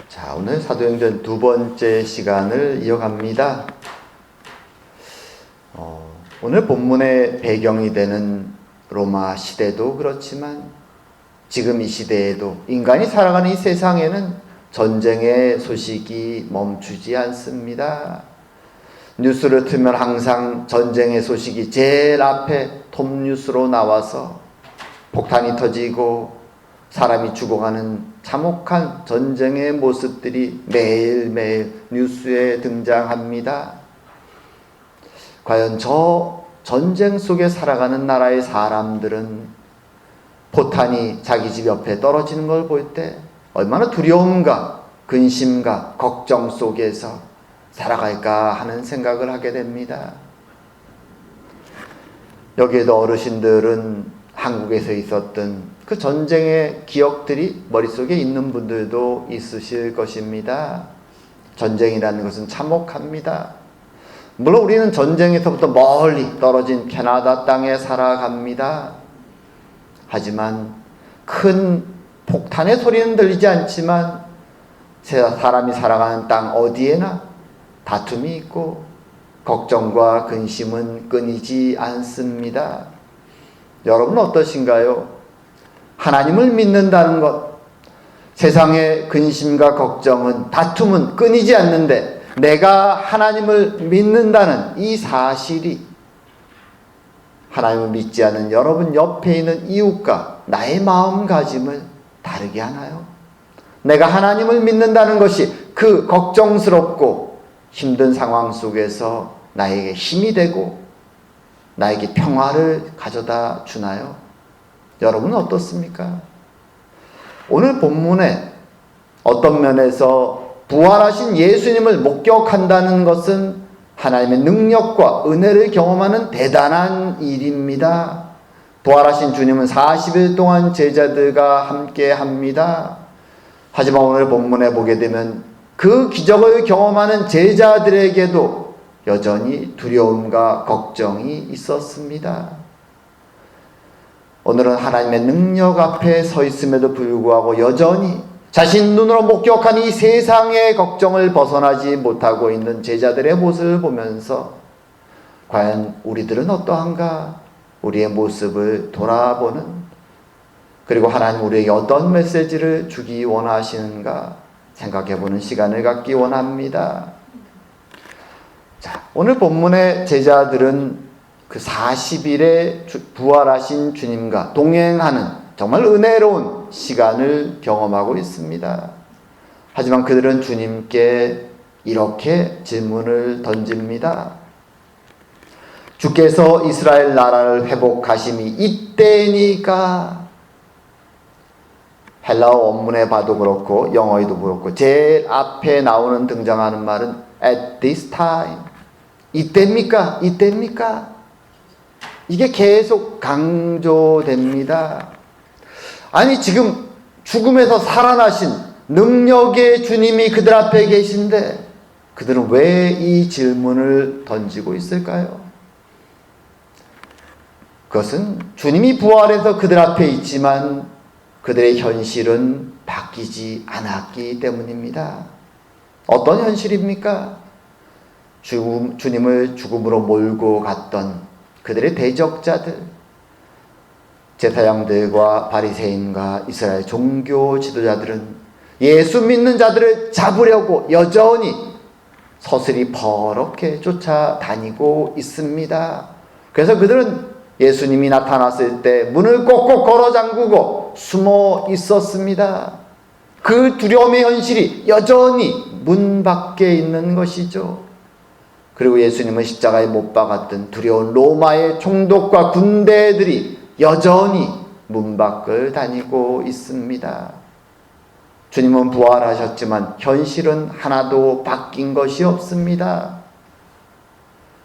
자, 오늘 사도행전 두 번째 시간을 이어갑니다. 오늘 본문의 배경이 되는 로마 시대도 그렇지만 지금 이 시대에도 인간이 살아가는 이 세상에는 전쟁의 소식이 멈추지 않습니다. 뉴스를 틀면 항상 전쟁의 소식이 제일 앞에 톱뉴스로 나와서 폭탄이 터지고 사람이 죽어가는 참혹한 전쟁의 모습들이 매일매일 뉴스에 등장합니다. 과연 저 전쟁 속에 살아가는 나라의 사람들은 포탄이 자기 집 옆에 떨어지는 걸 볼 때 얼마나 두려움과 근심과 걱정 속에서 살아갈까 하는 생각을 하게 됩니다. 여기에도 어르신들은 한국에서 있었던 그 전쟁의 기억들이 머릿속에 있는 분들도 있으실 것입니다. 전쟁이라는 것은 참혹합니다. 물론 우리는 전쟁에서부터 멀리 떨어진 캐나다 땅에 살아갑니다. 하지만 큰 폭탄의 소리는 들리지 않지만 사람이 살아가는 땅 어디에나 다툼이 있고 걱정과 근심은 끊이지 않습니다. 여러분 어떠신가요? 하나님을 믿는다는 것, 세상의 근심과 걱정은 다툼은 끊이지 않는데 내가 하나님을 믿는다는 이 사실이 하나님을 믿지 않는 여러분 옆에 있는 이웃과 나의 마음가짐을 다르게 하나요? 내가 하나님을 믿는다는 것이 그 걱정스럽고 힘든 상황 속에서 나에게 힘이 되고 나에게 평화를 가져다 주나요? 여러분은 어떻습니까? 오늘 본문에 어떤 면에서 부활하신 예수님을 목격한다는 것은 하나님의 능력과 은혜를 경험하는 대단한 일입니다. 부활하신 주님은 40일 동안 제자들과 함께 합니다. 하지만 오늘 본문에 보게 되면 그 기적을 경험하는 제자들에게도 여전히 두려움과 걱정이 있었습니다. 오늘은 하나님의 능력 앞에 서 있음에도 불구하고 여전히 자신 눈으로 목격한 이 세상의 걱정을 벗어나지 못하고 있는 제자들의 모습을 보면서 과연 우리들은 어떠한가? 우리의 모습을 돌아보는, 그리고 하나님 우리에게 어떤 메시지를 주기 원하시는가 생각해보는 시간을 갖기 원합니다. 자, 오늘 본문의 제자들은 그 40일에 부활하신 주님과 동행하는 정말 은혜로운 시간을 경험하고 있습니다. 하지만 그들은 주님께 이렇게 질문을 던집니다. 주께서 이스라엘 나라를 회복하심이 이때니까? 헬라어 원문에 봐도 그렇고 영어에도 그렇고 제일 앞에 나오는 등장하는 말은 at this time. 이때입니까? 이때입니까? 이게 계속 강조됩니다. 아니 지금 죽음에서 살아나신 능력의 주님이 그들 앞에 계신데 그들은 왜 이 질문을 던지고 있을까요? 그것은 주님이 부활해서 그들 앞에 있지만 그들의 현실은 바뀌지 않았기 때문입니다. 어떤 현실입니까? 주님을 죽음으로 몰고 갔던 그들의 대적자들, 제사장들과 바리새인과 이스라엘 종교 지도자들은 예수 믿는 자들을 잡으려고 여전히 서슬이 버럭게 쫓아다니고 있습니다. 그래서 그들은 예수님이 나타났을 때 문을 꼭꼭 걸어 잠그고 숨어 있었습니다. 그 두려움의 현실이 여전히 문 밖에 있는 것이죠. 그리고 예수님은 십자가에 못 박았던 두려운 로마의 총독과 군대들이 여전히 문 밖을 다니고 있습니다. 주님은 부활하셨지만 현실은 하나도 바뀐 것이 없습니다.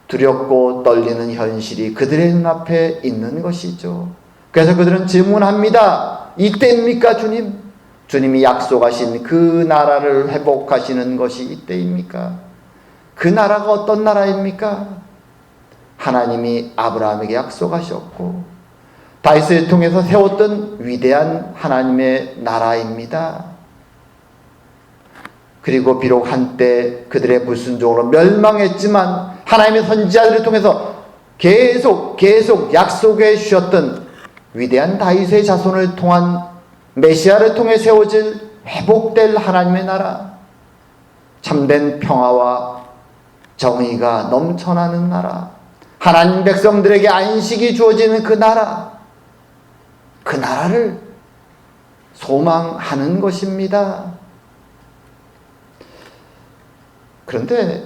두렵고 떨리는 현실이 그들의 눈앞에 있는 것이죠. 그래서 그들은 질문합니다. 이때입니까 주님? 주님이 약속하신 그 나라를 회복하시는 것이 이때입니까? 그 나라가 어떤 나라입니까? 하나님이 아브라함에게 약속하셨고 다윗을 통해서 세웠던 위대한 하나님의 나라입니다. 그리고 비록 한때 그들의 불순종으로 멸망했지만 하나님의 선지자들을 통해서 계속 약속해 주셨던 위대한 다윗의 자손을 통한 메시아를 통해 세워질 회복될 하나님의 나라, 참된 평화와 정의가 넘쳐나는 나라, 하나님 백성들에게 안식이 주어지는 그 나라, 그 나라를 소망하는 것입니다. 그런데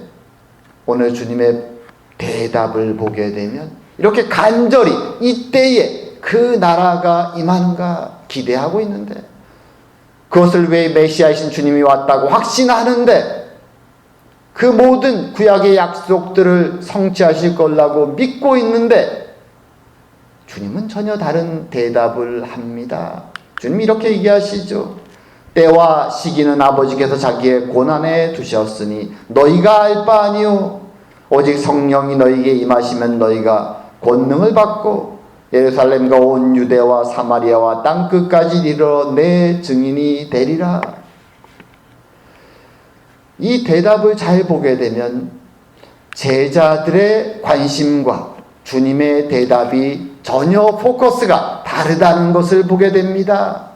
오늘 주님의 대답을 보게 되면 이렇게 간절히 이때에 그 나라가 임하는가 기대하고 있는데, 그것을 왜 메시아이신 주님이 왔다고 확신하는데, 그 모든 구약의 약속들을 성취하실 거라고 믿고 있는데 주님은 전혀 다른 대답을 합니다. 주님이 이렇게 얘기하시죠. 때와 시기는 아버지께서 자기의 고난에 두셨으니 너희가 알 바 아니요 오직 성령이 너희에게 임하시면 너희가 권능을 받고 예루살렘과 온 유대와 사마리아와 땅끝까지 이르러 내 증인이 되리라. 이 대답을 잘 보게 되면 제자들의 관심과 주님의 대답이 전혀 포커스가 다르다는 것을 보게 됩니다.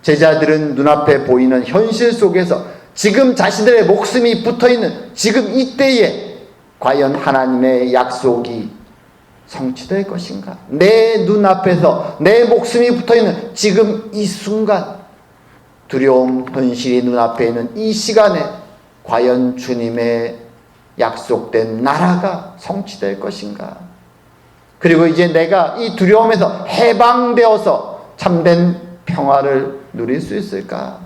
제자들은 눈앞에 보이는 현실 속에서 지금 자신들의 목숨이 붙어있는 지금 이때에 과연 하나님의 약속이 성취될 것인가? 내 눈앞에서 내 목숨이 붙어있는 지금 이 순간, 두려움, 현실이 눈앞에 있는 이 시간에 과연 주님의 약속된 나라가 성취될 것인가? 그리고 이제 내가 이 두려움에서 해방되어서 참된 평화를 누릴 수 있을까?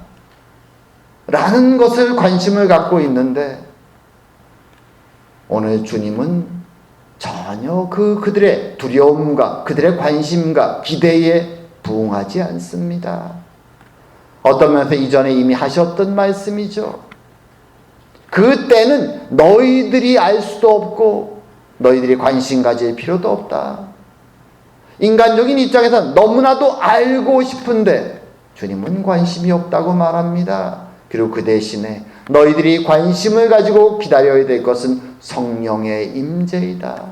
라는 것을 관심을 갖고 있는데 오늘 주님은 전혀 그들의 두려움과 그들의 관심과 기대에 부응하지 않습니다. 어떤 면에서 이전에 이미 하셨던 말씀이죠. 그 때는 너희들이 알 수도 없고 너희들이 관심 가질 필요도 없다. 인간적인 입장에서는 너무나도 알고 싶은데 주님은 관심이 없다고 말합니다. 그리고 그 대신에 너희들이 관심을 가지고 기다려야 될 것은 성령의 임재이다.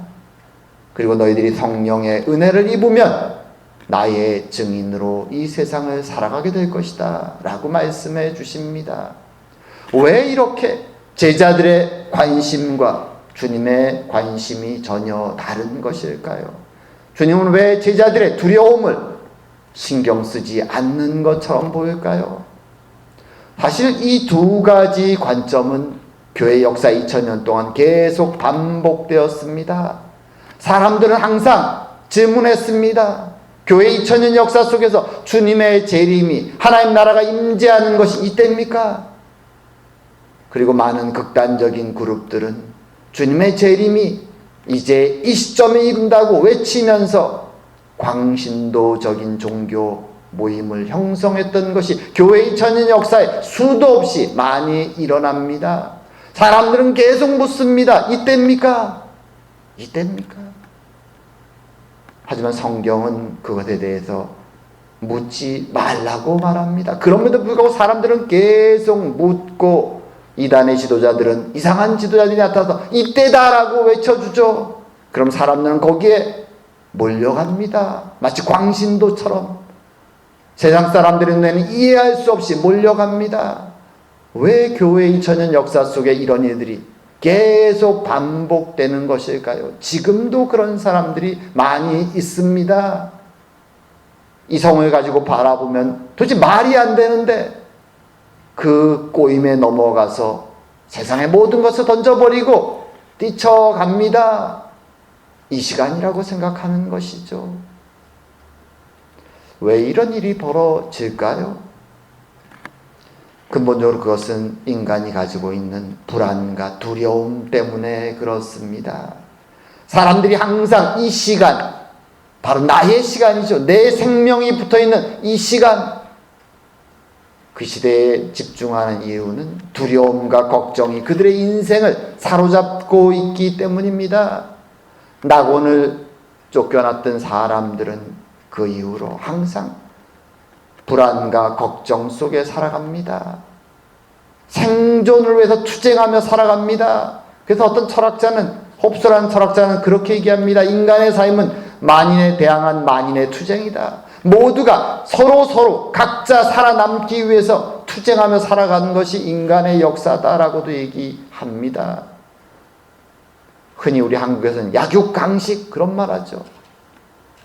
그리고 너희들이 성령의 은혜를 입으면 나의 증인으로 이 세상을 살아가게 될 것이다 라고 말씀해 주십니다. 왜 이렇게 제자들의 관심과 주님의 관심이 전혀 다른 것일까요? 주님은 왜 제자들의 두려움을 신경 쓰지 않는 것처럼 보일까요? 사실 이 두 가지 관점은 교회 역사 2000년 동안 계속 반복되었습니다. 사람들은 항상 질문했습니다. 교회 2000년 역사 속에서 주님의 재림이, 하나님 나라가 임재하는 것이 이때입니까? 그리고 많은 극단적인 그룹들은 주님의 재림이 이제 이 시점에 이른다고 외치면서 광신도적인 종교 모임을 형성했던 것이 교회 2000년 역사에 수도 없이 많이 일어납니다. 사람들은 계속 묻습니다. 이때입니까? 이때입니까? 하지만 성경은 그것에 대해서 묻지 말라고 말합니다. 그럼에도 불구하고 사람들은 계속 묻고 이단의 지도자들은 이상한 지도자들이 나타나서 이때다라고 외쳐주죠. 그럼 사람들은 거기에 몰려갑니다. 마치 광신도처럼 세상 사람들의 눈에는 이해할 수 없이 몰려갑니다. 왜 교회 2000년 역사 속에 이런 일들이 계속 반복되는 것일까요? 지금도 그런 사람들이 많이 있습니다. 이 성을 가지고 바라보면 도대체 말이 안 되는데 그 꼬임에 넘어가서 세상의 모든 것을 던져버리고 뛰쳐갑니다. 이 시간이라고 생각하는 것이죠. 왜 이런 일이 벌어질까요? 근본적으로 그것은 인간이 가지고 있는 불안과 두려움 때문에 그렇습니다. 사람들이 항상 이 시간, 바로 나의 시간이죠. 내 생명이 붙어있는 이 시간, 그 시대에 집중하는 이유는 두려움과 걱정이 그들의 인생을 사로잡고 있기 때문입니다. 낙원을 쫓겨났던 사람들은 그 이후로 항상 불안과 걱정 속에 살아갑니다. 생존을 위해서 투쟁하며 살아갑니다. 그래서 어떤 철학자는, 홉스라는 철학자는 그렇게 얘기합니다. 인간의 삶은 만인에 대항한 만인의 투쟁이다. 모두가 서로 각자 살아남기 위해서 투쟁하며 살아가는 것이 인간의 역사다라고도 얘기합니다. 흔히 우리 한국에서는 약육강식 그런 말 하죠.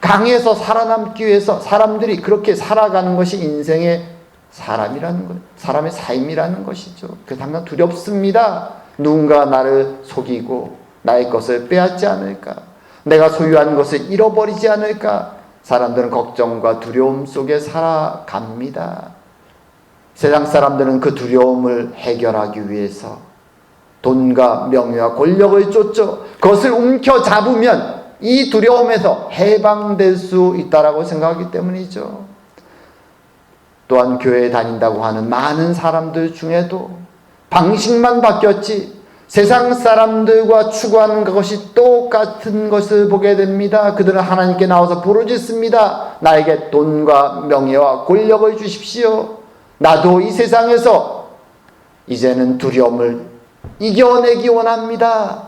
강에서 살아남기 위해서 사람들이 그렇게 살아가는 것이 인생의 사람이라는 것, 사람의 삶이라는 것이죠. 그래서 항상 두렵습니다. 누군가 나를 속이고 나의 것을 빼앗지 않을까, 내가 소유한 것을 잃어버리지 않을까, 사람들은 걱정과 두려움 속에 살아갑니다. 세상 사람들은 그 두려움을 해결하기 위해서 돈과 명예와 권력을 쫓죠. 그것을 움켜잡으면 이 두려움에서 해방될 수 있다라고 생각하기 때문이죠. 또한 교회에 다닌다고 하는 많은 사람들 중에도 방식만 바뀌었지 세상 사람들과 추구하는 것이 똑같은 것을 보게 됩니다. 그들은 하나님께 나와서 부르짖습니다. 나에게 돈과 명예와 권력을 주십시오. 나도 이 세상에서 이제는 두려움을 이겨내기 원합니다.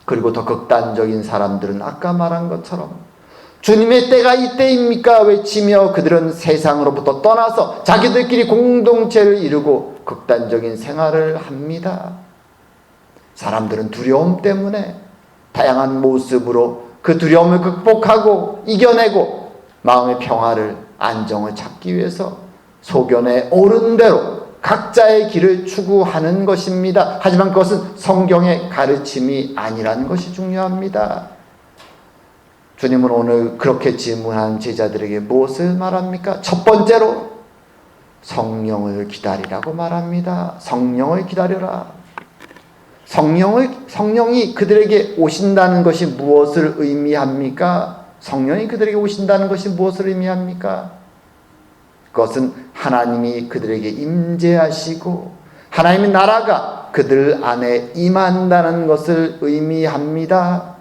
그리고 더 극단적인 사람들은 아까 말한 것처럼 주님의 때가 이때입니까? 외치며 그들은 세상으로부터 떠나서 자기들끼리 공동체를 이루고 극단적인 생활을 합니다. 사람들은 두려움 때문에 다양한 모습으로 그 두려움을 극복하고 이겨내고 마음의 평화를, 안정을 찾기 위해서 소견에 옳은 대로 각자의 길을 추구하는 것입니다. 하지만 그것은 성경의 가르침이 아니라는 것이 중요합니다. 주님은 오늘 그렇게 질문한 제자들에게 무엇을 말합니까? 첫 번째로 성령을 기다리라고 말합니다. 성령을 기다려라. 성령이 그들에게 오신다는 것이 무엇을 의미합니까? 성령이 그들에게 오신다는 것이 무엇을 의미합니까? 그것은 하나님이 그들에게 임재하시고 하나님의 나라가 그들 안에 임한다는 것을 의미합니다.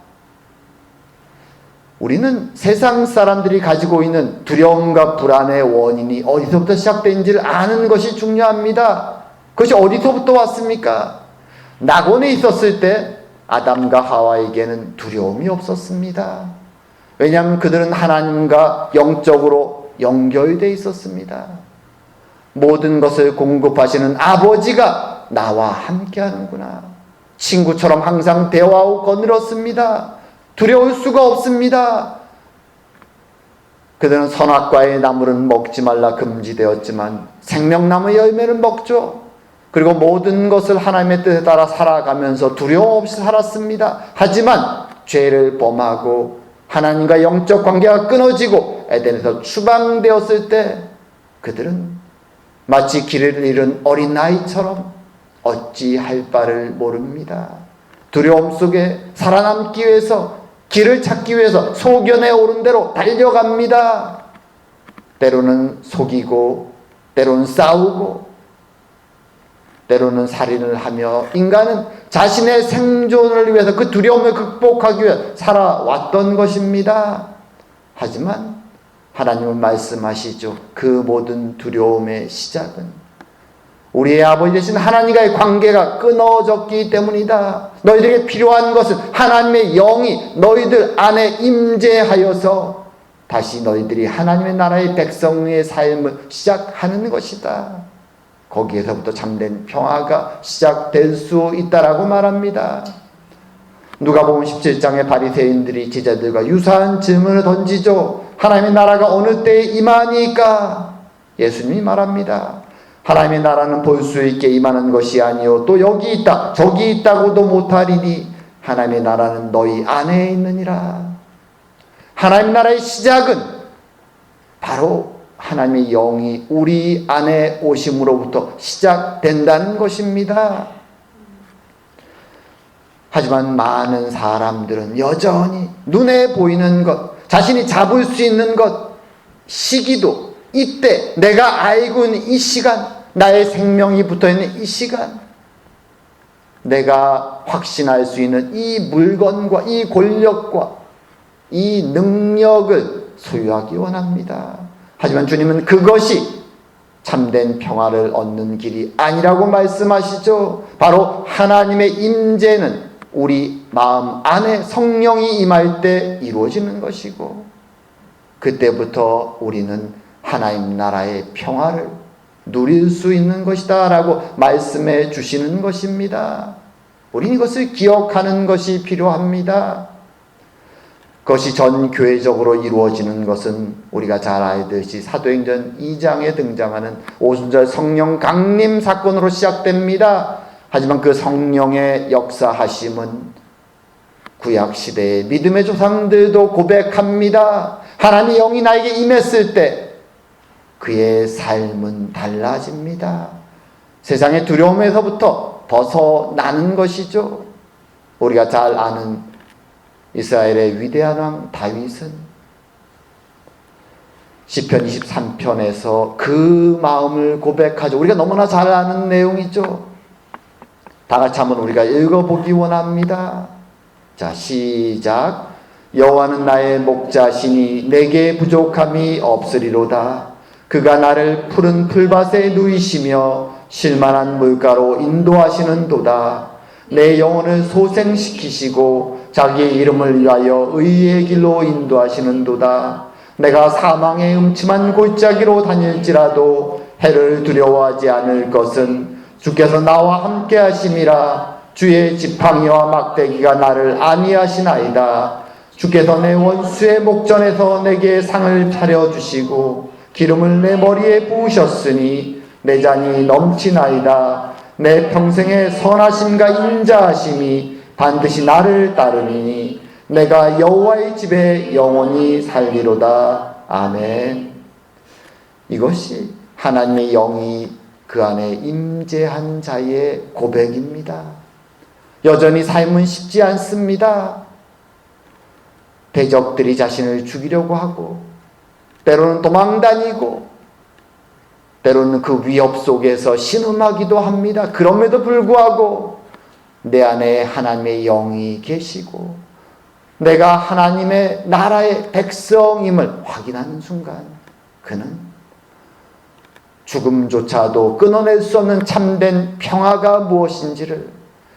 우리는 세상 사람들이 가지고 있는 두려움과 불안의 원인이 어디서부터 시작된지를 아는 것이 중요합니다. 그것이 어디서부터 왔습니까? 낙원에 있었을 때 아담과 하와에게는 두려움이 없었습니다. 왜냐하면 그들은 하나님과 영적으로 연결되어 있었습니다. 모든 것을 공급하시는 아버지가 나와 함께 하는구나. 친구처럼 항상 대화하고 거늘었습니다. 두려울 수가 없습니다. 그들은 선악과의 나무는 먹지 말라 금지되었지만 생명나무의 열매는 먹죠. 그리고 모든 것을 하나님의 뜻에 따라 살아가면서 두려움 없이 살았습니다. 하지만 죄를 범하고 하나님과 영적 관계가 끊어지고 에덴에서 추방되었을 때 그들은 마치 길을 잃은 어린아이처럼 어찌할 바를 모릅니다. 두려움 속에 살아남기 위해서, 길을 찾기 위해서 소견에 오른 대로 달려갑니다. 때로는 속이고 때로는 싸우고 때로는 살인을 하며 인간은 자신의 생존을 위해서 그 두려움을 극복하기 위해 살아왔던 것입니다. 하지만 하나님은 말씀하시죠. 그 모든 두려움의 시작은 우리의 아버지 되신 하나님과의 관계가 끊어졌기 때문이다. 너희들에게 필요한 것은 하나님의 영이 너희들 안에 임재하여서 다시 너희들이 하나님의 나라의 백성의 삶을 시작하는 것이다. 거기에서부터 참된 평화가 시작될 수 있다라고 말합니다. 누가복음 17장의 바리새인들이 제자들과 유사한 질문을 던지죠. 하나님의 나라가 어느 때에 임하니까? 예수님이 말합니다. 하나님의 나라는 볼 수 있게 임하는 것이 아니요 또 여기 있다 저기 있다고도 못하리니 하나님의 나라는 너희 안에 있느니라. 하나님의 나라의 시작은 바로 하나님의 영이 우리 안에 오심으로부터 시작된다는 것입니다. 하지만 많은 사람들은 여전히 눈에 보이는 것, 자신이 잡을 수 있는 것, 시기도 이때 내가 알고 있는 이 시간, 나의 생명이 붙어있는 이 시간, 내가 확신할 수 있는 이 물건과 이 권력과 이 능력을 소유하기 원합니다. 하지만 주님은 그것이 참된 평화를 얻는 길이 아니라고 말씀하시죠. 바로 하나님의 임재는 우리 마음 안에 성령이 임할 때 이루어지는 것이고, 그때부터 우리는 하나님 나라의 평화를 누릴 수 있는 것이다 라고 말씀해 주시는 것입니다. 우리는 이것을 기억하는 것이 필요합니다. 그것이 전 교회적으로 이루어지는 것은 우리가 잘 알듯이 사도행전 2장에 등장하는 오순절 성령 강림 사건으로 시작됩니다. 하지만 그 성령의 역사하심은 구약시대의 믿음의 조상들도 고백합니다. 하나님의 영이 나에게 임했을 때 그의 삶은 달라집니다. 세상의 두려움에서부터 벗어나는 것이죠. 우리가 잘 아는 이스라엘의 위대한 왕 다윗은 시편 23편에서 그 마음을 고백하죠. 우리가 너무나 잘 아는 내용이죠. 다 같이 한번 우리가 읽어보기 원합니다. 자, 시작. 여호와는 나의 목자시니 내게 부족함이 없으리로다. 그가 나를 푸른 풀밭에 누이시며 쉴만한 물가로 인도하시는도다. 내 영혼을 소생시키시고 자기의 이름을 위하여 의의 길로 인도하시는도다. 내가 사망의 음침한 골짜기로 다닐지라도 해를 두려워하지 않을 것은 주께서 나와 함께 하심이라. 주의 지팡이와 막대기가 나를 안위하시나이다. 주께서 내 원수의 목전에서 내게 상을 차려주시고 기름을 내 머리에 부으셨으니 내 잔이 넘치나이다. 내 평생의 선하심과 인자하심이 반드시 나를 따르니 내가 여호와의 집에 영원히 살리로다. 아멘. 이것이 하나님의 영이 그 안에 임재한 자의 고백입니다. 여전히 삶은 쉽지 않습니다. 대적들이 자신을 죽이려고 하고, 때로는 도망다니고, 때로는 그 위협 속에서 신음하기도 합니다. 그럼에도 불구하고 내 안에 하나님의 영이 계시고 내가 하나님의 나라의 백성임을 확인하는 순간 그는 죽음조차도 끊어낼 수 없는 참된 평화가 무엇인지를,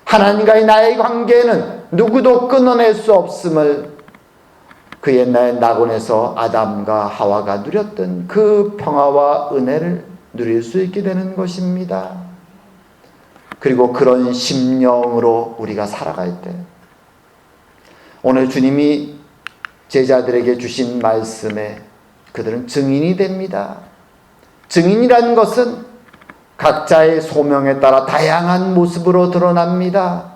하나님과의 나의 관계는 누구도 끊어낼 수 없음을 그 옛날 낙원에서 아담과 하와가 누렸던 그 평화와 은혜를 누릴 수 있게 되는 것입니다. 그리고 그런 심령으로 우리가 살아갈 때 오늘 주님이 제자들에게 주신 말씀에 그들은 증인이 됩니다. 증인이라는 것은 각자의 소명에 따라 다양한 모습으로 드러납니다.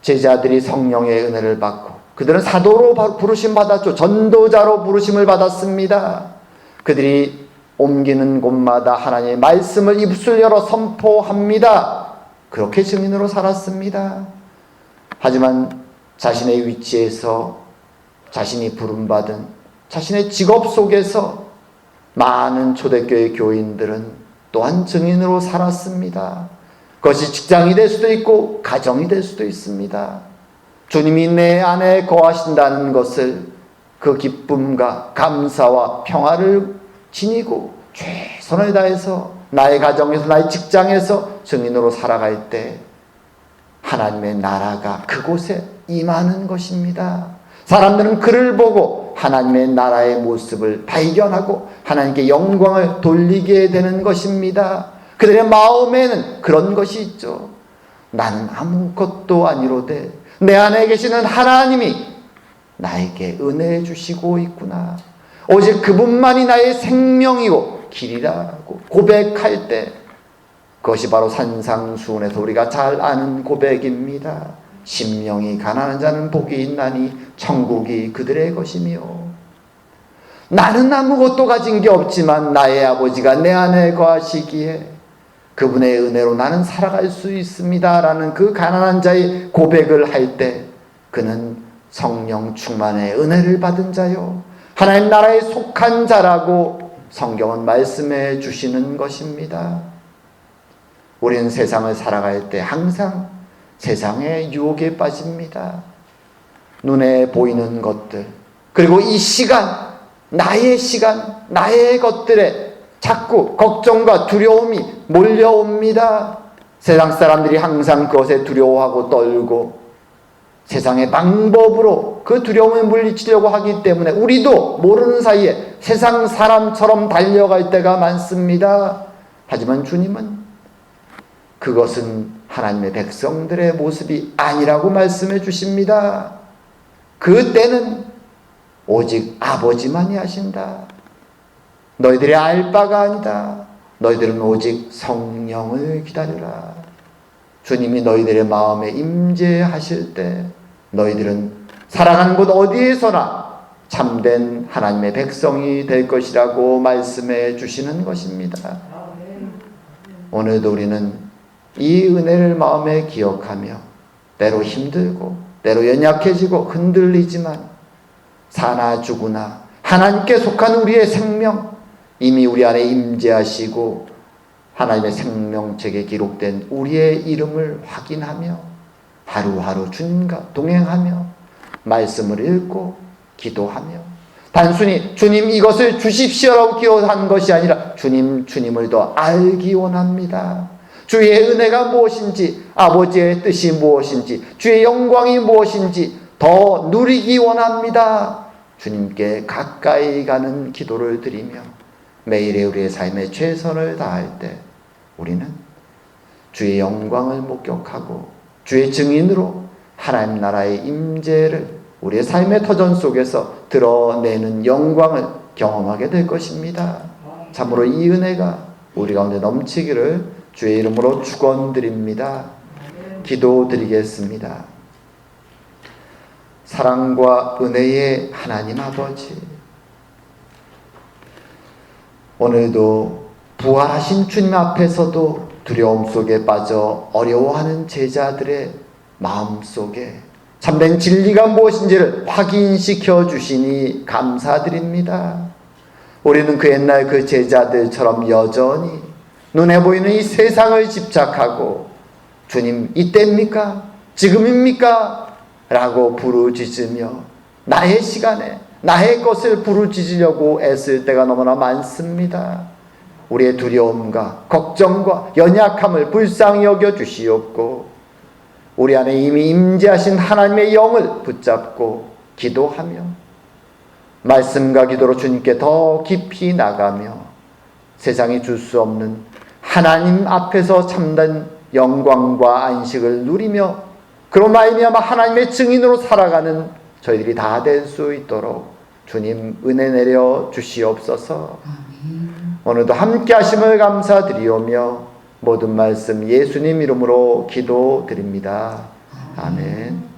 제자들이 성령의 은혜를 받고 그들은 사도로 부르심 받았죠. 전도자로 부르심을 받았습니다. 그들이 옮기는 곳마다 하나님의 말씀을 입술 열어 선포합니다. 그렇게 증인으로 살았습니다. 하지만 자신의 위치에서 자신이 부름받은 자신의 직업 속에서 많은 초대교회 교인들은 또한 증인으로 살았습니다. 그것이 직장이 될 수도 있고 가정이 될 수도 있습니다. 주님이 내 안에 거하신다는 것을, 그 기쁨과 감사와 평화를 지니고 최선을 다해서 나의 가정에서 나의 직장에서 증인으로 살아갈 때 하나님의 나라가 그곳에 임하는 것입니다. 사람들은 그를 보고 하나님의 나라의 모습을 발견하고 하나님께 영광을 돌리게 되는 것입니다. 그들의 마음에는 그런 것이 있죠. 나는 아무것도 아니로되 내 안에 계시는 하나님이 나에게 은혜 주시고 있구나. 오직 그분만이 나의 생명이고 길이라고 고백할 때 그것이 바로 산상수훈에서 우리가 잘 아는 고백입니다. 심령이 가난한 자는 복이 있나니 천국이 그들의 것이며, 나는 아무것도 가진 게 없지만 나의 아버지가 내 안에 거하시기에 그분의 은혜로 나는 살아갈 수 있습니다 라는 그 가난한 자의 고백을 할 때 그는 성령 충만의 은혜를 받은 자요, 하나님 나라에 속한 자라고 성경은 말씀해 주시는 것입니다. 우리는 세상을 살아갈 때 항상 세상의 유혹에 빠집니다. 눈에 보이는 것들, 그리고 이 시간, 나의 것들에 자꾸 걱정과 두려움이 몰려옵니다. 세상 사람들이 항상 그것에 두려워하고 떨고 세상의 방법으로 그 두려움을 물리치려고 하기 때문에 우리도 모르는 사이에 세상 사람처럼 달려갈 때가 많습니다. 하지만 주님은 그것은 하나님의 백성들의 모습이 아니라고 말씀해 주십니다. 그 때는 오직 아버지만이 하신다. 너희들이 알 바가 아니다. 너희들은 오직 성령을 기다리라. 주님이 너희들의 마음에 임재하실 때 너희들은 살아가는 곳 어디에서나 참된 하나님의 백성이 될 것이라고 말씀해 주시는 것입니다. 오늘도 우리는 이 은혜를 마음에 기억하며 때로 힘들고 때로 연약해지고 흔들리지만 사나 죽으나 하나님께 속한 우리의 생명 이미 우리 안에 임재하시고 하나님의 생명책에 기록된 우리의 이름을 확인하며 하루하루 주님과 동행하며 말씀을 읽고 기도하며 단순히 주님 이것을 주십시오라고 기도한 것이 아니라 주님을 더 알기 원합니다. 주의 은혜가 무엇인지 아버지의 뜻이 무엇인지 주의 영광이 무엇인지 더 누리기 원합니다. 주님께 가까이 가는 기도를 드리며 매일의 우리의 삶에 최선을 다할 때 우리는 주의 영광을 목격하고 주의 증인으로 하나님 나라의 임재를 우리의 삶의 터전 속에서 드러내는 영광을 경험하게 될 것입니다. 참으로 이 은혜가 우리 가운데 넘치기를 주의 이름으로 축원드립니다. 기도드리겠습니다. 사랑과 은혜의 하나님 아버지, 오늘도 부활하신 주님 앞에서도 두려움 속에 빠져 어려워하는 제자들의 마음속에 참된 진리가 무엇인지를 확인시켜 주시니 감사드립니다. 우리는 그 옛날 그 제자들처럼 여전히 눈에 보이는 이 세상을 집착하고 주님 이때입니까? 지금입니까? 라고 부르짖으며 나의 시간에 나의 것을 부르짖으려고 애쓸 때가 너무나 많습니다. 우리의 두려움과 걱정과 연약함을 불쌍히 여겨 주시옵고 우리 안에 이미 임재하신 하나님의 영을 붙잡고 기도하며 말씀과 기도로 주님께 더 깊이 나가며 세상이 줄 수 없는 하나님 앞에서 참된 영광과 안식을 누리며 그로 말미암아 하나님의 증인으로 살아가는 저희들이 다 될 수 있도록 주님 은혜 내려 주시옵소서. 오늘도 함께 하심을 감사드리오며 모든 말씀 예수님 이름으로 기도드립니다. 아멘.